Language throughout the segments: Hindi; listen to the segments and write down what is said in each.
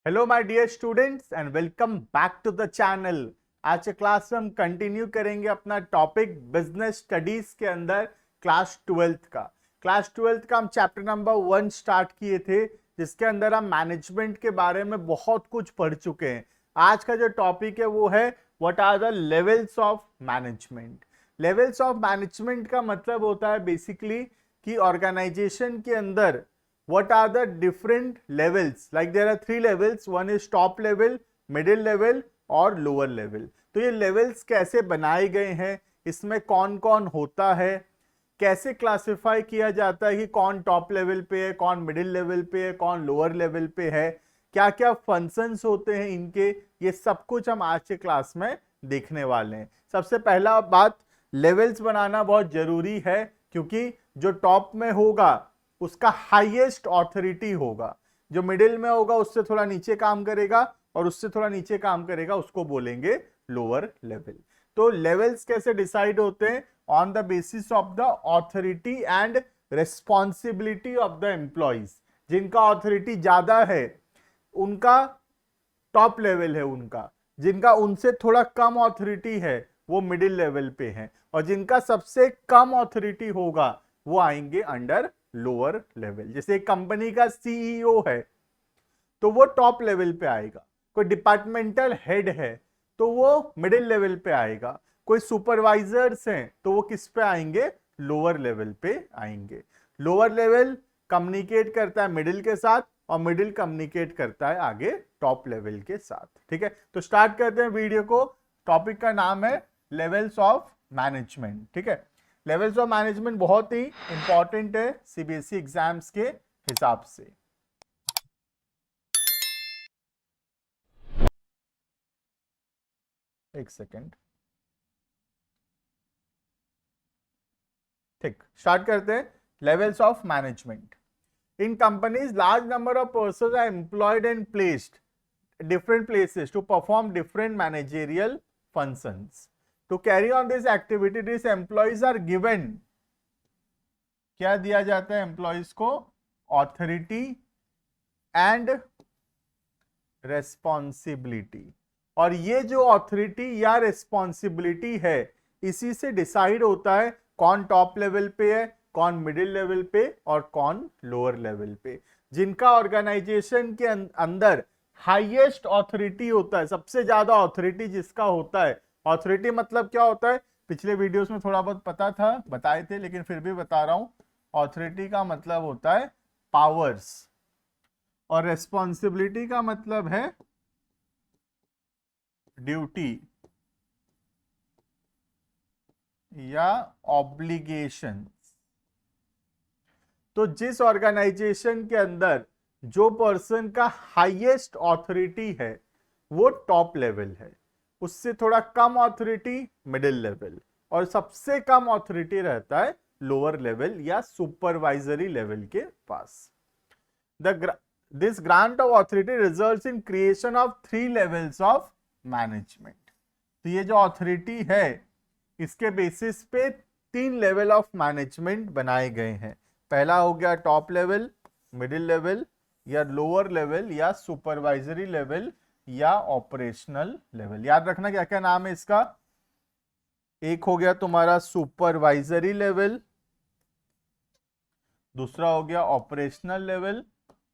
Hello my dear students and welcome back to the channel. आज के क्लास में हम कंटिन्यू करेंगे अपना टॉपिक बिजनेस स्टडीज के अंदर क्लास ट्वेल्थ का हम चैप्टर नंबर 1 स्टार्ट किए थे, जिसके अंदर हम मैनेजमेंट के बारे में बहुत कुछ पढ़ चुके हैं। आज का जो टॉपिक है वो है what are the levels of management. Levels of management का मतलब होता है बेसिकली कि ऑर्गेनाइजेशन के अंदर what are the different levels, like there are 3 levels, one is top level, middle level और lower level। तो ये levels कैसे बनाए गए हैं, इसमें कौन कौन होता है, कैसे क्लासिफाई किया जाता है कि कौन टॉप लेवल पे है, कौन मिडिल लेवल पे है, कौन लोअर लेवल पे है, क्या क्या फंक्शंस होते हैं इनके, ये सब कुछ हम आज के क्लास में देखने वाले हैं। सबसे पहला बात, लेवल्स बनाना बहुत जरूरी है, क्योंकि जो टॉप में होगा उसका हाईएस्ट ऑथोरिटी होगा, जो मिडिल में होगा उससे थोड़ा नीचे काम करेगा और उससे थोड़ा नीचे काम करेगा उसको बोलेंगे लोअर लेवल। तो लेवल्स कैसे डिसाइड होते हैं? On the basis of the authority and responsibility of the employees. जिनका ऑथोरिटी ज्यादा है उनका टॉप लेवल है, उनका जिनका उनसे थोड़ा कम ऑथोरिटी है वो मिडिल लेवल पे है, और जिनका सबसे कम ऑथोरिटी होगा वो आएंगे अंडर लोअर लेवल। जैसे एक कंपनी का सीईओ है तो वो टॉप लेवल पे आएगा, कोई डिपार्टमेंटल हेड है तो वो मिडिल लेवल पे आएगा, कोई सुपरवाइजर्स हैं तो वो किस पे आएंगे? लोअर लेवल पे आएंगे। लोअर लेवल कम्युनिकेट करता है मिडिल के साथ और मिडिल कम्युनिकेट करता है आगे टॉप लेवल के साथ। ठीक है, तो स्टार्ट करते हैं वीडियो को। टॉपिक का नाम है लेवल्स ऑफ मैनेजमेंट। ठीक है, लेवल्स ऑफ मैनेजमेंट बहुत ही इंपॉर्टेंट है सीबीएसई एग्जाम्स के हिसाब से। एक सेकेंड, ठीक, स्टार्ट करते हैं। Levels of management. In companies large number of persons are employed and placed different places to perform different managerial functions. To carry on this activity, these employees are given, क्या दिया जाता है एम्प्लॉइज को? Authority and responsibility. और ये जो ऑथोरिटी या रेस्पॉन्सिबिलिटी है इसी से डिसाइड होता है कौन टॉप लेवल पे है, कौन मिडिल लेवल पे और कौन लोअर लेवल पे। जिनका ऑर्गेनाइजेशन के अंदर हाईएस्ट ऑथोरिटी होता है, सबसे ज्यादा ऑथोरिटी जिसका होता है। ऑथोरिटी मतलब क्या होता है? पिछले वीडियोस में थोड़ा बहुत पता था, बताए थे, लेकिन फिर भी बता रहा हूं। ऑथोरिटी का मतलब होता है पावर्स और रेस्पॉन्सिबिलिटी का मतलब है ड्यूटी या ऑब्लिगेशन। तो जिस ऑर्गेनाइजेशन के अंदर जो पर्सन का हाईएस्ट ऑथोरिटी है वो टॉप लेवल है, उससे थोड़ा कम ऑथोरिटी मिडिल लेवल, और सबसे कम ऑथोरिटी रहता है लोअर लेवल या सुपरवाइजरी लेवल के पास। This grant of authority results in creation of 3 levels of management. तो ये जो ऑथोरिटी है इसके बेसिस पे 3 लेवल ऑफ मैनेजमेंट बनाए गए हैं। पहला हो गया टॉप लेवल, मिडिल लेवल या लोअर लेवल या सुपरवाइजरी लेवल या ऑपरेशनल लेवल। याद रखना क्या क्या नाम है इसका। एक हो गया तुम्हारा सुपरवाइजरी लेवल, दूसरा हो गया ऑपरेशनल लेवल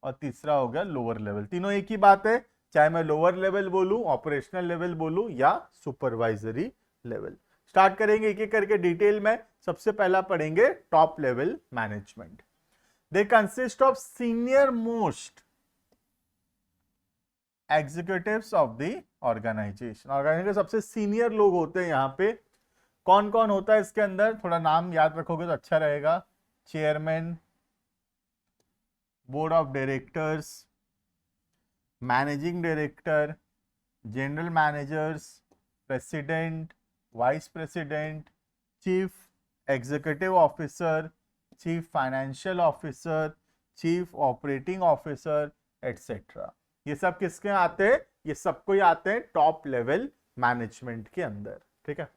और तीसरा हो गया लोअर लेवल। तीनों एक ही बात है, चाहे मैं लोअर लेवल बोलूं, ऑपरेशनल लेवल बोलूं या सुपरवाइजरी लेवल। स्टार्ट करेंगे एक एक करके डिटेल में। सबसे पहला पढ़ेंगे top level management. They consist of senior most executives of the organisation. Organisation के सबसे सीनियर लोग होते हैं यहाँ पे। कौन कौन होता है इसके अंदर? थोड़ा नाम याद रखोगे तो अच्छा रहेगा। Chairman, board of directors, managing director, general managers, president, vice president, chief executive officer, chief financial officer, chief operating officer etcetera. ये सब किसके आते हैं? ये सबको ही आते हैं टॉप लेवल मैनेजमेंट के अंदर। ठीक है,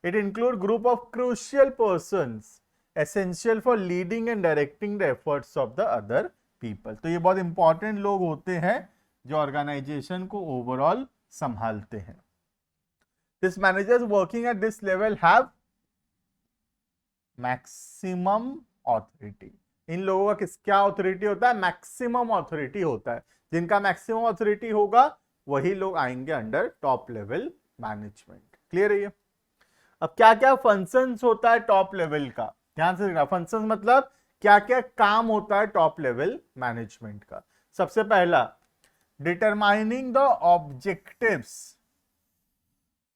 it include group of crucial persons essential for leading and directing the efforts of the other people. तो ये बहुत इंपॉर्टेंट लोग होते हैं जो ऑर्गेनाइजेशन को ओवरऑल संभालते हैं। This managers working at this level have maximum authority. इन लोगों का क्या ऑथोरिटी होता है? मैक्सिमम ऑथोरिटी होता है। जिनका मैक्सिमम ऑथोरिटी होगा वही लोग आएंगे under top level management. Clear है ये? अब क्या क्या फंक्शंस होता है टॉप लेवल का, ध्यान से देखना। फंक्शंस मतलब क्या क्या काम होता है टॉप लेवल मैनेजमेंट का। सबसे पहला, determining the objectives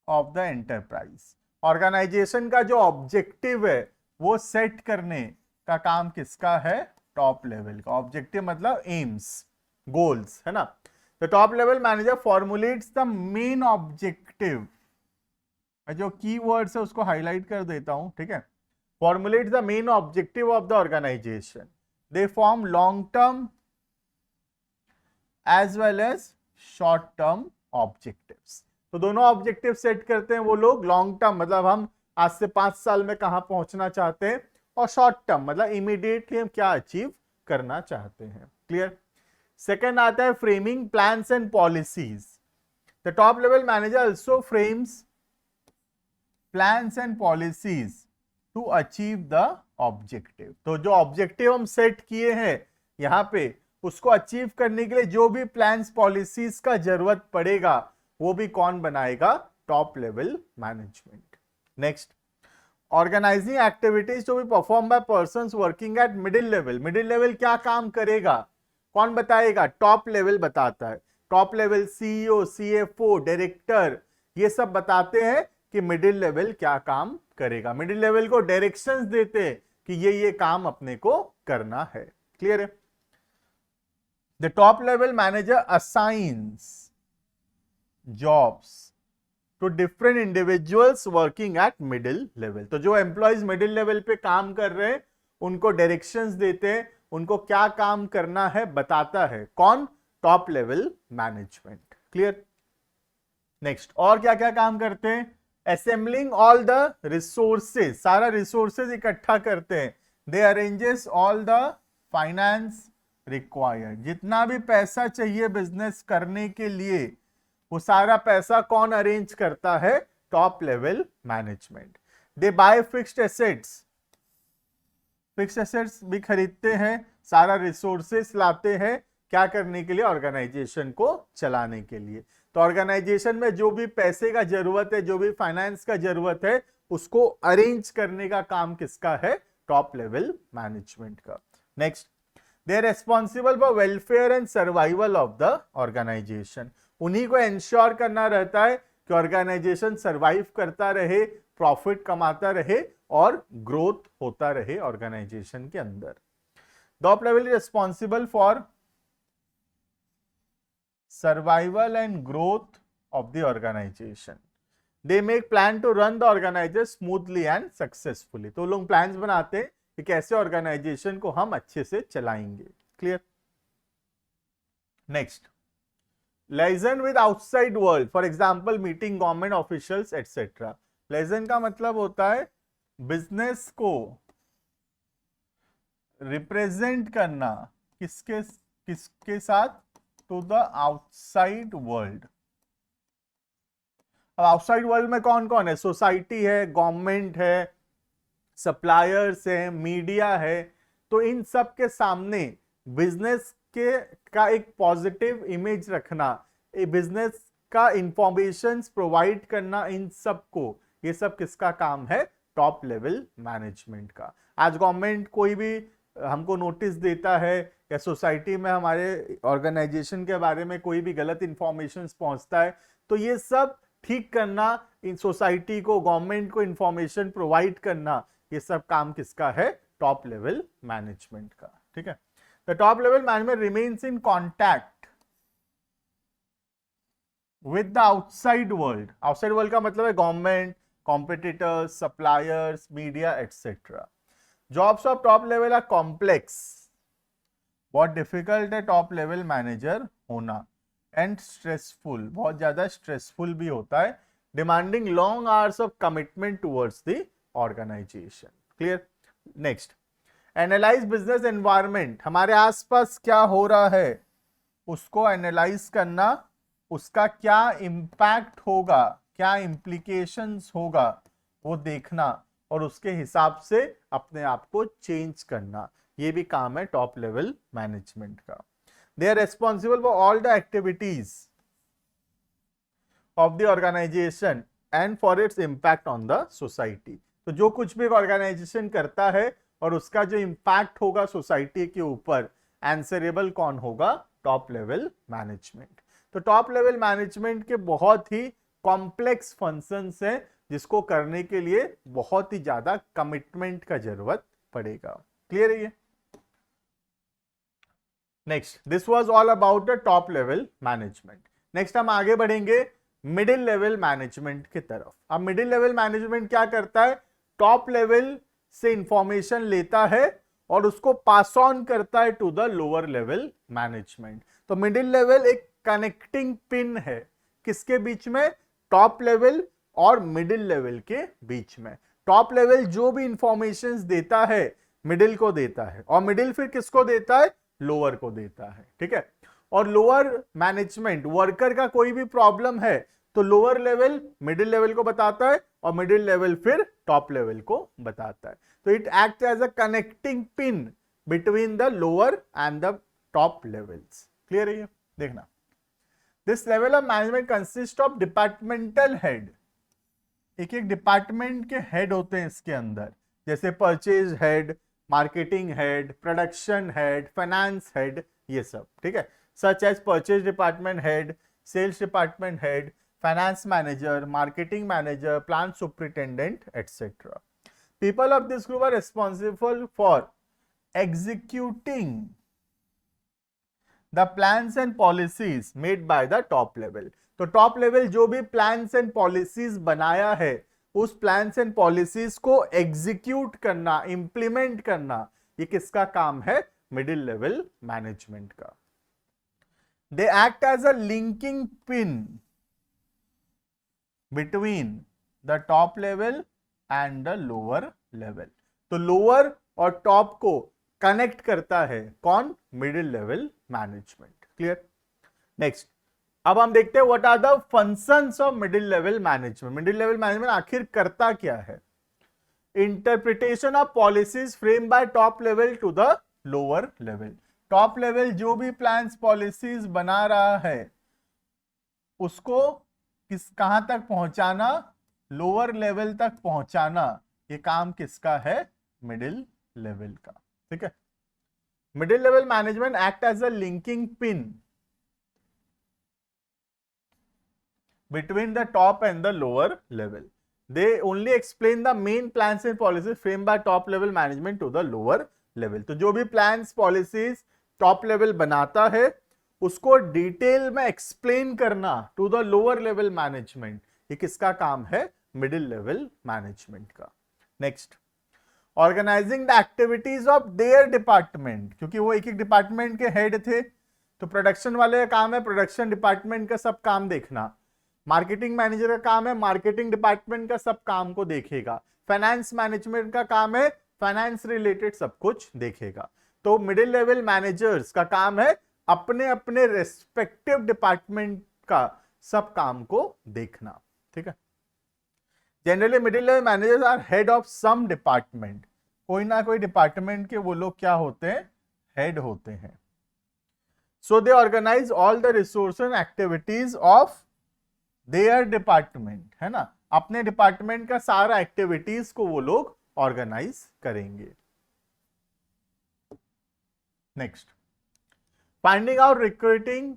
of the enterprise. Organisation का जो ऑब्जेक्टिव है वो सेट करने का काम किसका है? टॉप लेवल का। ऑब्जेक्टिव मतलब एम्स, गोल्स, है ना। तो top level manager formulates the main objective. जो की वर्ड्स है उसको हाईलाइट कर देता हूं, ठीक है। Formulates the main objective of the organisation. They form long term as well as short term objectives. तो दोनों ऑब्जेक्टिव सेट करते हैं वो लोग। लॉन्ग टर्म मतलब हम आज से 5 साल में कहां पहुंचना चाहते हैं, और शॉर्ट टर्म मतलब इमीडिएटली हम क्या अचीव करना चाहते हैं। क्लियर? सेकेंड आता है framing plans and policies. The top level manager also frames plans and policies to achieve the objective. तो जो ऑब्जेक्टिव हम सेट किए हैं यहां पे, उसको अचीव करने के लिए जो भी प्लान्स पॉलिसीज का जरूरत पड़ेगा वो भी कौन बनाएगा? Top level management. Next, organising activities to be perform by persons working at middle level. Middle level क्या काम करेगा, कौन बताएगा? टॉप लेवल बताता है। Top level CEO, CFO, director, ये सब बताते हैं कि मिडिल लेवल क्या काम करेगा। मिडिल लेवल को डायरेक्शंस देते हैं कि ये काम अपने को करना है। क्लियर है? The top level manager assigns jobs to different individuals working at middle level. तो जो एम्प्लॉयज मिडिल लेवल पे काम कर रहे हैं उनको डायरेक्शंस देते हैं, उनको क्या काम करना है बताता है। कौन? Top level management. Clear? Next, और क्या क्या काम करते हैं? असेंबलिंग ऑल द रिसोर्सेज, सारा रिसोर्सेज इकट्ठा करते हैं। They arranges all the finance required. जितना भी पैसा चाहिए बिजनेस करने के लिए वो सारा पैसा कौन अरेंज करता है? Top level management. दे bye fixed assets, fixed assets भी खरीदते हैं, सारा रिसोर्सेस लाते हैं, क्या करने के लिए? ऑर्गेनाइजेशन को चलाने के लिए। तो ऑर्गेनाइजेशन में जो भी पैसे का जरूरत है, जो भी फाइनेंस का जरूरत है, उसको अरेंज करने का काम किसका है? टॉप लेवल मैनेजमेंट का। Next, they are responsible for welfare and survival of the organisation. उन्हीं को इंश्योर करना रहता है कि ऑर्गेनाइजेशन सर्वाइव करता रहे, प्रॉफिट कमाता रहे और ग्रोथ होता रहे ऑर्गेनाइजेशन के अंदर। Top level responsible for survival and growth of the organisation. They make plan to run the organisation smoothly and successfully. तो लोग प्लान्स बनाते हैं कि कैसे ऑर्गेनाइजेशन को हम अच्छे से चलाएंगे। Clear? Next, liaison with outside world, for example meeting government officials etc. liaison का मतलब होता है बिजनेस को रिप्रेजेंट करना किसके किसके साथ? To the outside world. अब आउटसाइड वर्ल्ड में कौन कौन है? सोसाइटी है, गवर्नमेंट है, सप्लायर्स है, मीडिया है। तो इन सब के सामने बिजनेस का एक पॉजिटिव इमेज रखना, बिजनेस का इंफॉर्मेशन प्रोवाइड करना, इन सबको, ये सब किसका काम है? टॉप लेवल मैनेजमेंट का। आज गवर्नमेंट कोई भी हमको नोटिस देता है या सोसाइटी में हमारे ऑर्गेनाइजेशन के बारे में कोई भी गलत इंफॉर्मेशन पहुंचता है, तो ये सब ठीक करना, इन सोसाइटी को, गवर्नमेंट को इंफॉर्मेशन प्रोवाइड करना, ये सब काम किसका है? टॉप लेवल मैनेजमेंट का। ठीक है? The top level management remains in contact with the outside world. Outside world का मतलब है government, competitors, suppliers, media, etc. Jobs of top level are complex. बहुत difficult है top level manager होना, and stressful, बहुत ज़्यादा stressful भी होता है, demanding long hours of commitment towards the organization. Clear? Next. Analyse business environment, हमारे आसपास क्या हो रहा है उसको एनालाइज करना, उसका क्या इम्पैक्ट होगा, क्या इम्प्लीकेशंस होगा वो देखना और उसके हिसाब से अपने आप को चेंज करना, ये भी काम है टॉप लेवल मैनेजमेंट का। They are responsible for all the activities of the organisation and for its impact on the society. तो जो कुछ भी ऑर्गेनाइजेशन करता है और उसका जो इम्पैक्ट होगा सोसाइटी के ऊपर, आंसरेबल कौन होगा, टॉप लेवल मैनेजमेंट। तो टॉप लेवल मैनेजमेंट के बहुत ही कॉम्प्लेक्स फंक्शंस हैं जिसको करने के लिए बहुत ही ज्यादा कमिटमेंट का जरूरत पड़ेगा। क्लियर है ये? Next, this was all about the top level management. Next हम आगे बढ़ेंगे मिडिल लेवल मैनेजमेंट की तरफ। अब मिडिल लेवल मैनेजमेंट क्या करता है, टॉप लेवल से इंफॉर्मेशन लेता है और उसको पास ऑन करता है to the lower level management. तो मिडिल लेवल एक कनेक्टिंग पिन है, किसके बीच में, टॉप लेवल और मिडिल लेवल के बीच में। टॉप लेवल जो भी इंफॉर्मेशन देता है मिडिल को देता है और मिडिल फिर किसको देता है, लोअर को देता है। ठीक है, और लोअर मैनेजमेंट वर्कर का कोई भी प्रॉब्लम है तो लोअर लेवल मिडिल लेवल को बताता है और मिडिल लेवल फिर टॉप लेवल को बताता है। तो it act as a connecting pin between the lower and the top levels. Clear है ये? देखना, this level of management consist of departmental head. एक एक डिपार्टमेंट के हेड होते हैं इसके अंदर, जैसे purchase head, marketing head, production head, finance head, ये सब। ठीक है, such as purchase department head, sales department head, finance manager, marketing manager, plant superintendent etcetera. People of this group are responsible for executing the plans and policies made by the top level. तो टॉप लेवल जो भी प्लान्स एंड पॉलिसीज बनाया है उस प्लान्स एंड पॉलिसीज को एग्जीक्यूट करना, इंप्लीमेंट करना, ये किसका काम है, मिडिल लेवल मैनेजमेंट का। They act as a linking pin between the top level and the lower level. तो लोअर और टॉप को कनेक्ट करता है कौन, middle level management. Clear? Next, अब हम देखते हैं what are the functions of middle level management. Middle level management आखिर करता क्या है? Interpretation of policies frame by top level to the lower level. Top level जो भी प्लान्स पॉलिसीज बना रहा है उसको कहां तक पहुंचाना, लोअर लेवल तक पहुंचाना, ये काम किसका है, मिडिल लेवल का। ठीक है, middle level management act as a linking pin between the top and the lower level. They only explain the main plans and policies framed by top level management to the lower level. तो जो भी plans policies top level बनाता है उसको डिटेल में एक्सप्लेन करना to the lower level management, ये किसका काम है, मिडिल लेवल मैनेजमेंट का। Next, organising the activities of their department, क्योंकि वो एक एक डिपार्टमेंट के हेड थे तो प्रोडक्शन वाले का काम है प्रोडक्शन डिपार्टमेंट का सब काम देखना, मार्केटिंग मैनेजर का काम है मार्केटिंग डिपार्टमेंट का सब काम को देखेगा, फाइनेंस मैनेजमेंट का काम है फाइनेंस रिलेटेड सब कुछ देखेगा। तो मिडिल लेवल मैनेजर्स का काम है अपने अपने रेस्पेक्टिव डिपार्टमेंट का सब काम को देखना। ठीक है, generally middle level managers are head of some department, कोई ना कोई डिपार्टमेंट के वो लोग क्या होते हैं, हेड होते हैं। So they organise all the resource and activities of their department, है ना, अपने डिपार्टमेंट का सारा एक्टिविटीज को वो लोग ऑर्गेनाइज करेंगे। Next, finding out, recruiting,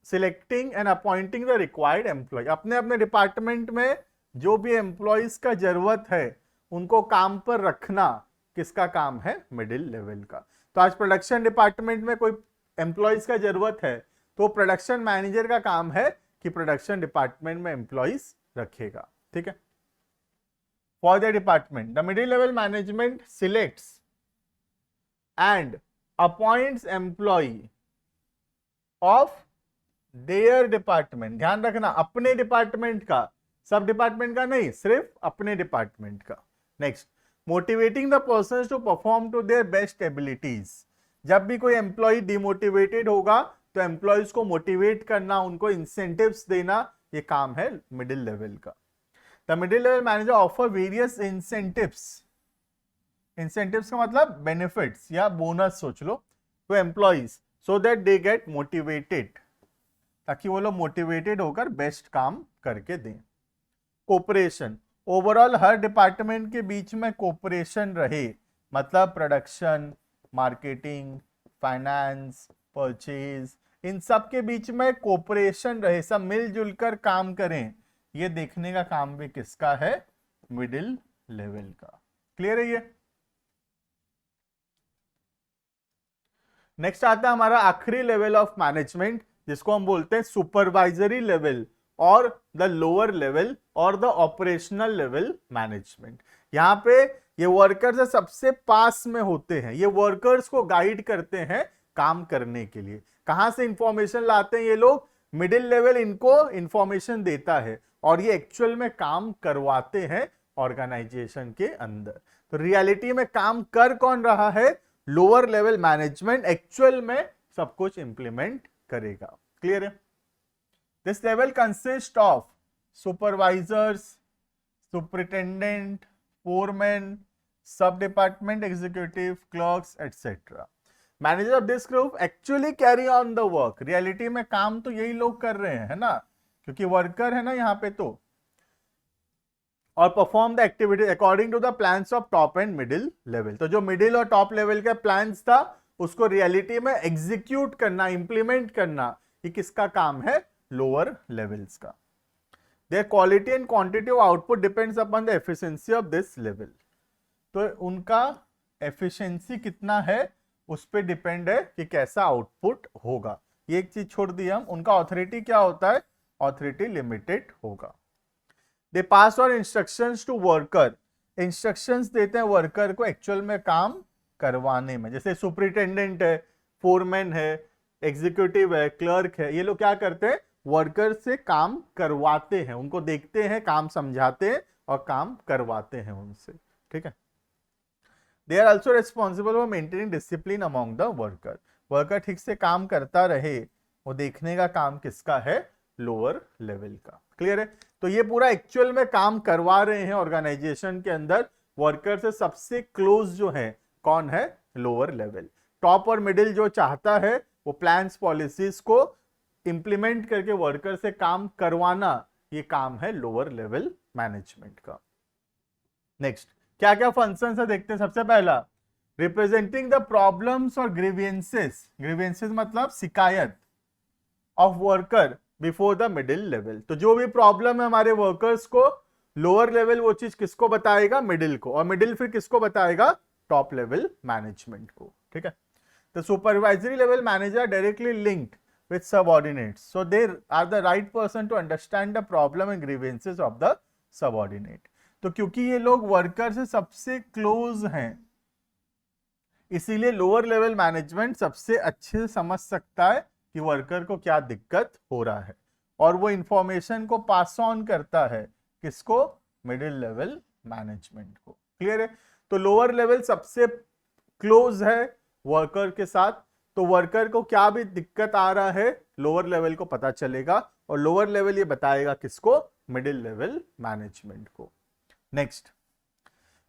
selecting and appointing the required employee. अपने अपने डिपार्टमेंट में जो भी एम्प्लॉयज का जरूरत है उनको काम पर रखना किसका काम है, मिडिल लेवल का। तो आज प्रोडक्शन डिपार्टमेंट में कोई एम्प्लॉयज का जरूरत है तो प्रोडक्शन मैनेजर का काम है कि प्रोडक्शन डिपार्टमेंट में एम्प्लॉयज रखेगा। ठीक है, for the department the middle level management selects and appoints employee of their department. ध्यान रखना, अपने डिपार्टमेंट का, सब डिपार्टमेंट का नहीं, सिर्फ अपने डिपार्टमेंट का। Next, motivating the persons to perform to their best abilities. जब भी कोई एम्प्लॉय डिमोटिवेटेड होगा तो तो एम्प्लॉयज को मोटिवेट करना, उनको इंसेंटिव्स देना, ये काम है मिडिल लेवल का। The middle level manager offer various incentives. Incentives का मतलब बेनिफिट्स या बोनस सोच लो, to employees so that they get motivated, ताकि वो लोग मोटिवेटेड होकर बेस्ट काम करके दें। कोऑपरेशन, ओवरऑल हर डिपार्टमेंट के बीच में कोऑपरेशन रहे, मतलब प्रोडक्शन, मार्केटिंग, फाइनेंस, परचेज, इन सब के बीच में कोऑपरेशन रहे, सब मिलजुल कर काम करें, ये देखने का काम भी किसका है? मिडिल लेवल का। क्लियर है ये? नेक्स्ट आता है हमारा आखिरी लेवल ऑफ मैनेजमेंट, जिसको हम बोलते हैं सुपरवाइजरी लेवल और द लोअर लेवल और द ऑपरेशनल लेवल मैनेजमेंट। यहां पे ये वर्कर्स सबसे पास में होते हैं, ये वर्कर्स को गाइड करते हैं काम करने के लिए। कहां से इंफॉर्मेशन लाते हैं ये लोग? मिडिल लेवल इनको इंफॉर्मेशन देता है और ये एक्चुअल में काम करवाते हैं ऑर्गेनाइजेशन के अंदर। तो रियलिटी में काम कर कौन रहा है? लोअर लेवल मैनेजमेंट एक्चुअल में सब कुछ इंप्लीमेंट करेगा। क्लियर है? This level consist of supervisors, superintendent, foreman, sub department executive, clerks etcetera. Manager of this group actually carry on the work. Reality में काम तो यही लोग कर रहे हैं, है ना, क्योंकि वर्कर है ना यहाँ पे तो। और perform the activity according to the plans of top and middle level. तो जो मिडिल और टॉप लेवल का प्लान्स था उसको रियलिटी में एग्जीक्यूट करना, इंप्लीमेंट करना, ये किसका काम है? लोअर लेवल्स का। There quality and quantity of output depends upon the efficiency of this level. तो उनका एफिशिएंसी कितना है उस पर डिपेंड है कि कैसा आउटपुट होगा। ये एक चीज छोड़ दी हम। उनका ऑथोरिटी क्या होता है? ऑथोरिटी लिमिटेड होगा। दे पास और इंस्ट्रक्शंस टू वर्कर। इंस्ट्रक्शंस देते हैं वर्कर को एक्चुअल में काम करवाने में। जैसे सुपरिटेंडेंट है, फोरमैन है, एग्जीक्यूटिव है, क्लर्क है, ये लोग क्या करते हैं? वर्कर से काम करवाते हैं, उनको देखते हैं, काम समझाते हैं और काम करवाते हैं उनसे। ठीक है? They are also responsible for maintaining discipline among the worker. Worker ठीक से काम करता रहे, वो देखने का काम किसका है? लोअर लेवल का। क्लियर है? तो ये पूरा एक्चुअल में काम करवा रहे हैं ऑर्गेनाइजेशन के अंदर वर्कर से सबसे क्लोज जो है कौन है? Lower level. टॉप और मिडिल जो चाहता है वो प्लान्स पॉलिसीज को इंप्लीमेंट करके वर्कर से काम करवाना, ये काम है लोअर लेवल मैनेजमेंट का। नेक्स्ट क्या क्या फंक्शंस है देखते हैं। सबसे पहला रिप्रेजेंटिंग द प्रॉब्लम्स और ग्रीवियंसेस। ग्रीवियंसेस मतलब शिकायत of worker before the middle level. तो जो भी प्रॉब्लम है हमारे वर्कर्स को, लोअर लेवल वो चीज किसको बताएगा? मिडिल को, और मिडिल फिर किसको बताएगा? टॉप लेवल मैनेजमेंट को। ठीक है? तो supervisory level manager directly linked with subordinates, so they are the right person to understand the problem and grievances of the subordinate. तो क्योंकि ये लोग वर्कर से सबसे क्लोज हैं, इसीलिए लोअर लेवल मैनेजमेंट सबसे अच्छे से समझ सकता है कि वर्कर को क्या दिक्कत हो रहा है और वो इंफॉर्मेशन को पास ऑन करता है किसको? मिडिल लेवल मैनेजमेंट को। क्लियर है? तो लोअर लेवल सबसे क्लोज है वर्कर के साथ, तो वर्कर को क्या भी दिक्कत आ रहा है लोअर लेवल को पता चलेगा और लोअर लेवल ये बताएगा किसको? मिडिल लेवल मैनेजमेंट को। Next,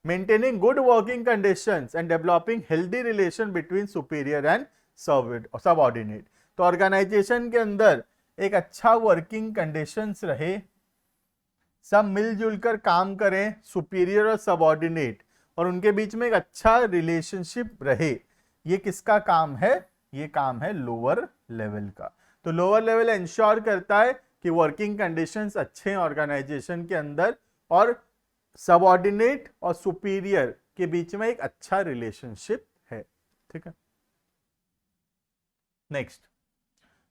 maintaining good working conditions and developing healthy relation between superior and subordinate. तो ऑर्गेनाइजेशन के अंदर एक अच्छा वर्किंग कंडीशंस रहे, सब मिलजुल कर काम करें, सुपीरियर और सबऑर्डिनेट, और उनके बीच में एक अच्छा रिलेशनशिप रहे, ये किसका काम है? ये काम है लोअर लेवल का। तो लोअर लेवल इंश्योर करता है कि वर्किंग कंडीशंस अच्छे हैं ऑर्गेनाइजेशन के अंदर और सबऑर्डिनेट और सुपीरियर के बीच में एक अच्छा रिलेशनशिप है। ठीक है? Next,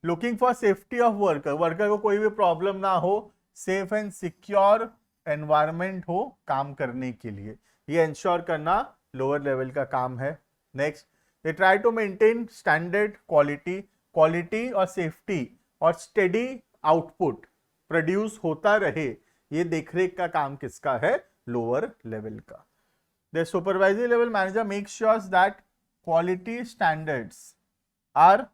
looking for safety of worker. Worker को कोई भी प्रॉब्लम ना हो, सेफ एंड सिक्योर एनवायरमेंट हो काम करने के लिए, ये इंश्योर करना लोअर लेवल का काम है। Next, they try to maintain standard quality और सेफ्टी और स्टेडी आउटपुट प्रोड्यूस होता रहे, ये देखरेख का काम किसका है? लोअर लेवल का। The supervisory level manager makes sure that quality standards are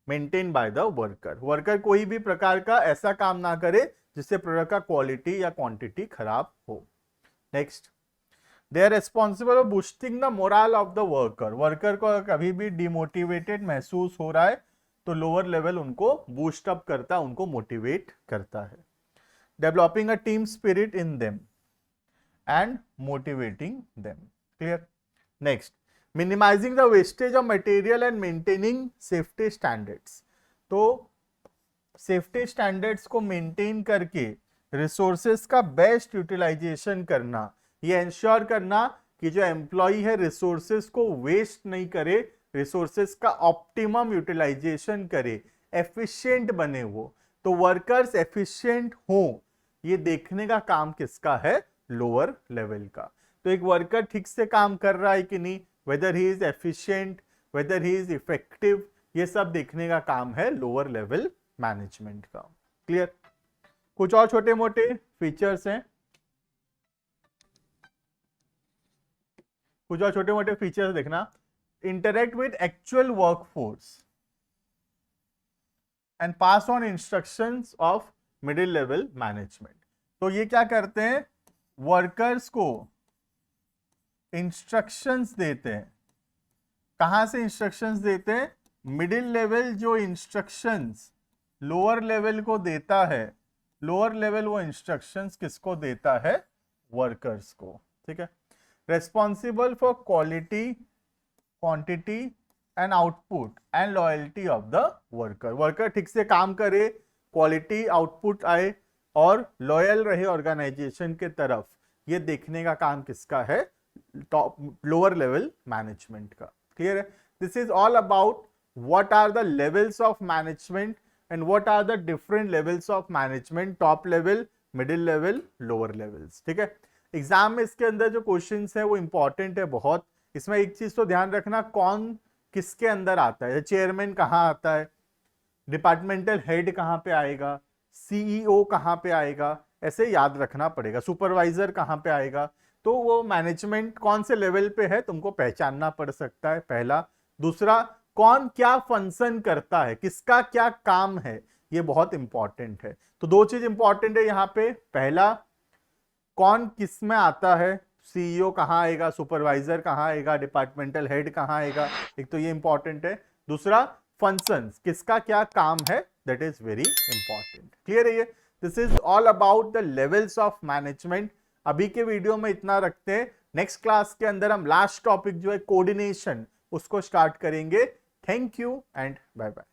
maintain by the worker. Worker कोई भी प्रकार का ऐसा काम ना करे जिससे प्रोडक्ट का क्वालिटी या क्वांटिटी खराब हो। Next, they are responsible for boosting the morale of the worker. Worker को कभी भी डिमोटिवेटेड महसूस हो रहा है तो लोअर लेवल उनको बूस्ट अप करता है, उनको मोटिवेट करता है। Developing a team spirit in them and motivating them. Clear. Next, minimising the wastage of material and maintaining safety standards. तो सेफ्टी स्टैंडर्ड्स को मेंटेन करके रिसोर्सेज का बेस्ट यूटिलाइजेशन करना, ये इंश्योर करना कि जो एम्प्लॉय है रिसोर्सेज को वेस्ट नहीं करे, रिसोर्सेज का ऑप्टिमम यूटिलाइजेशन करे, एफिशिएंट बने वो। तो वर्कर्स एफिशिएंट हो, ये देखने का काम किसका है? लोअर लेवल का। तो एक वर्कर ठीक से काम कर रहा है कि नहीं, weather he is efficient, weather he is effective, ये सब देखने का काम है लोअर लेवल मैनेजमेंट का। क्लियर। कुछ और छोटे मोटे फीचर्स हैं, कुछ और छोटे मोटे फीचर्स देखना। Interact with actual workforce and pass on instructions of middle level management. तो ये क्या करते हैं? वर्कर्स को इंस्ट्रक्शंस देते हैं। कहां से इंस्ट्रक्शंस देते हैं? मिडिल लेवल जो इंस्ट्रक्शंस लोअर लेवल को देता है, लोअर लेवल वो इंस्ट्रक्शंस किसको देता है? वर्कर्स को। ठीक है। Responsible for quality, quantity and output and loyalty of the worker. Worker ठीक से काम करे, क्वालिटी आउटपुट आए और लॉयल रहे ऑर्गेनाइजेशन के तरफ, ये देखने का काम किसका है? टॉप लोअर लेवल मैनेजमेंट का। क्लियर है। This is all about what are the levels of management and what are the different levels of management, top level, middle level, lower levels. ठीक है। एग्जाम में इसके अंदर जो क्वेश्चंस है वो इंपॉर्टेंट है बहुत। इसमें एक चीज तो ध्यान रखना, कौन किसके अंदर आता है। चेयरमैन कहाँ आता है, डिपार्टमेंटल हेड कहाँ पे आएगा, सीईओ कहाँ पे आएगा, ऐसे याद रखना पड़ेगा। सुपरवाइजर कहाँ पे आएगा, तो वो मैनेजमेंट कौन से लेवल पे है तुमको पहचानना पड़ सकता है, पहला। दूसरा, कौन क्या फंक्शन करता है, किसका क्या काम है, ये बहुत इंपॉर्टेंट है। तो दो चीज इंपॉर्टेंट है यहाँ पे। पहला, कौन किस में आता है, सीईओ कहाँ आएगा, सुपरवाइजर कहाँ आएगा, डिपार्टमेंटल हेड कहाँ आएगा, एक तो ये इंपॉर्टेंट है। दूसरा, फंक्शंस, किसका क्या काम है, that is very important. Clear है ये? This is all about the levels of management. अभी के वीडियो में इतना रखते हैं। नेक्स्ट क्लास के अंदर हम लास्ट टॉपिक जो है कोऑर्डिनेशन, उसको स्टार्ट करेंगे। Thank you and bye bye.